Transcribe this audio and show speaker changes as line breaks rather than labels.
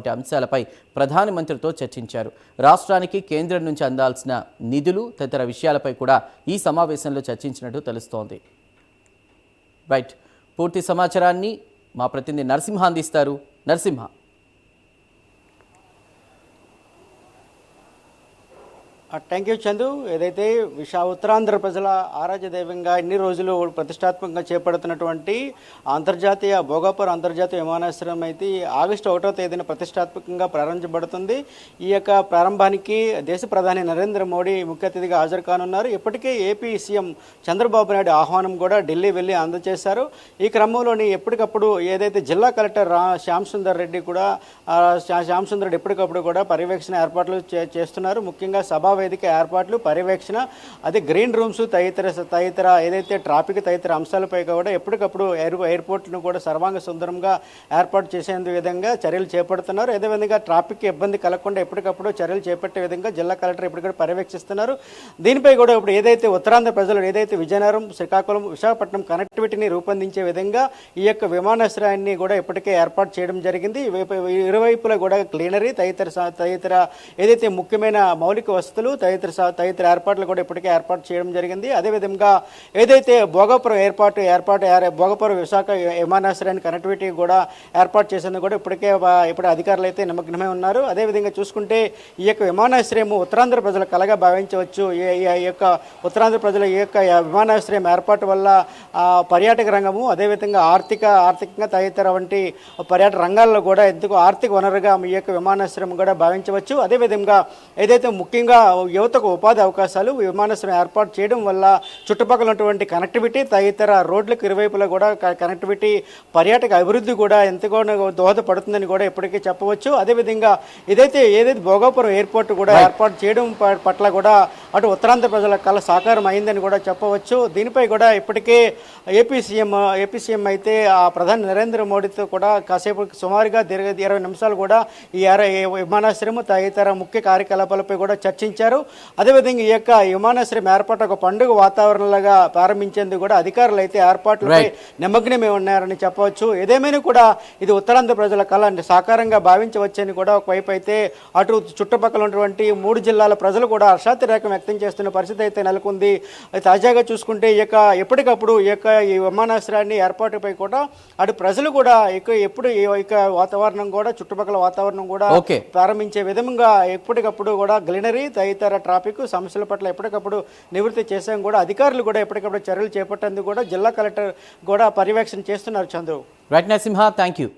వంటి అంశాలపై ప్రధానమంత్రితో చర్చించారు. రాష్ట్రానికి కేంద్రం నుంచి అందాల్సిన నిధులు తదితర విషయాలపై కూడా ఈ సమావేశంలో చర్చించినట్టు తెలుస్తోంది. రైట్, పూర్తి సమాచారాన్ని మా ప్రతినిధి నరసింహ అందిస్తారు. Narasimha,
thank you Chandu. ఏదైతే ఉత్తరాంధ్ర ప్రజల ఆరాధ్య దైవంగా ఇన్ని రోజులు ప్రతిష్టాత్మకంగా చేపడుతున్నటువంటి భోగాపురం అంతర్జాతీయ విమానాశ్రయం అయితే ఆగస్టు 1వ తేదీన ప్రతిష్టాత్మకంగా ప్రారంభించబడుతుంది. ఈ యొక్క ప్రారంభానికి దేశ ప్రధాని నరేంద్ర మోడీ ముఖ్య అతిథిగా హాజరు కానున్నారు. ఇప్పటికే ఏపీ సీఎం చంద్రబాబు నాయుడు ఆహ్వానం కూడా ఢిల్లీ వెళ్ళి అందజేశారు. ఈ క్రమంలోని ఎప్పటికప్పుడు ఏదైతే జిల్లా కలెక్టర్ శ్యామ్ సుందర్ రెడ్డి ఎప్పటికప్పుడు కూడా పర్యవేక్షణ ఏర్పాట్లు చేస్తున్నారు. ముఖ్యంగా సభా వేదిక ఏర్పాట్లు, పర్యవేక్షణ, అదే గ్రీన్ రూమ్స్ తదితర ఏదైతే ట్రాఫిక్ తదితర అంశాలపై కూడా ఎప్పటికప్పుడు ఎయిర్పోర్ట్ను కూడా సర్వాంగ సుందరంగా ఏర్పాటు చేసేందుకు విధంగా చర్యలు చేపడుతున్నారు. అదేవిధంగా ట్రాఫిక్ ఇబ్బంది కలగకుండా ఎప్పటికప్పుడు చర్యలు చేపట్టే విధంగా జిల్లా కలెక్టర్ ఎప్పటికప్పుడు పర్యవేక్షిస్తున్నారు. దీనిపై కూడా ఇప్పుడు ఏదైతే ఉత్తరాంధ్ర ప్రజలు ఏదైతే విజయనగరం, శ్రీకాకుళం, విశాఖపట్నం కనెక్టివిటీని రూపొందించే విధంగా ఈ యొక్క విమానాశ్రయాన్ని కూడా ఇప్పటికే ఏర్పాటు చేయడం జరిగింది. ఇరువైపులా కూడా క్లీనరీ తదితర ఏదైతే ముఖ్యమైన మౌలిక వసతులు తదితర ఏర్పాట్లు కూడా ఇప్పటికే ఏర్పాటు చేయడం జరిగింది. అదేవిధంగా ఏదైతే భోగాపురం భోగాపురం విశాఖ విమానాశ్రయాన్ని కనెక్టివిటీ కూడా ఏర్పాటు చేసేందుకు కూడా ఇప్పుడు అధికారులు అయితే నిమగ్నమై ఉన్నారు. అదేవిధంగా చూసుకుంటే ఈ యొక్క విమానాశ్రయం ఉత్తరాంధ్ర ప్రజల కలగా భావించవచ్చు. ఈ యొక్క ఉత్తరాంధ్ర ప్రజల ఈ యొక్క విమానాశ్రయం ఏర్పాటు వల్ల పర్యాటక రంగము, అదేవిధంగా ఆర్థికంగా తదితర వంటి పర్యాటక రంగాల్లో కూడా ఎందుకు ఆర్థిక వనరుగా ఈ యొక్క విమానాశ్రయం కూడా భావించవచ్చు. అదేవిధంగా ఏదైతే ముఖ్యంగా యువతకు ఉపాధి అవకాశాలు విమానాశ్రయం ఏర్పాటు చేయడం వల్ల చుట్టుపక్కల ఉన్నటువంటి కనెక్టివిటీ తదితర రోడ్లకు ఇరువైపులా కూడా కనెక్టివిటీ, పర్యాటక అభివృద్ధి కూడా ఎంతగానో దోహదపడుతుందని కూడా ఇప్పటికీ చెప్పవచ్చు. అదేవిధంగా ఏదైతే భోగాపురం ఎయిర్పోర్ట్ కూడా ఏర్పాటు చేయడం పట్ల కూడా అటు ఉత్తరాంధ్ర ప్రజల కళ సాకారం అయిందని కూడా చెప్పవచ్చు. దీనిపై కూడా ఇప్పటికే ఏపీ సీఎం అయితే ఆ ప్రధాని నరేంద్ర మోడీతో కూడా కాసేపు సుమారుగా 20 నిమిషాలు కూడా ఈ విమానాశ్రయం తదితర ముఖ్య కార్యకలాపాలపై కూడా చర్చించారు. అదేవిధంగా ఈ యొక్క విమానాశ్రయం ఏర్పాటు ఒక పండుగ వాతావరణంగా ప్రారంభించేందుకు కూడా అధికారులు అయితే ఏర్పాట్లపై నిమగ్నమే ఉన్నారని చెప్పవచ్చు. ఏదేమైనా కూడా ఇది ఉత్తరాంధ్ర ప్రజల కళ సాకారంగా భావించవచ్చని కూడా ఒకవైపు అయితే అటు చుట్టుపక్కల ఉన్నటువంటి 3 జిల్లాల ప్రజలు కూడా హర్షాతిరేకం వ్యక్తం చేస్తున్న పరిస్థితి అయితే నెలకొంది. తాజాగా చూసుకుంటే ఎప్పటికప్పుడు ఈ విమానాశ్రయాన్ని ఏర్పాటుపై కూడా అటు ప్రజలు కూడా ఎప్పుడు వాతావరణం కూడా చుట్టుపక్కల వాతావరణం కూడా ప్రారంభించే విధంగా ఎప్పటికప్పుడు కూడా గ్లీనరీ తదితర ట్రాఫిక్ సమస్యల పట్ల ఎప్పటికప్పుడు నివృత్తి చేసాం కూడా అధికారులు కూడా ఎప్పటికప్పుడు చర్యలు చేపట్టేందుకు కూడా జిల్లా కలెక్టర్ కూడా పర్యవేక్షణ చేస్తున్నారు. Chandru.
Right Narasimha, thank you.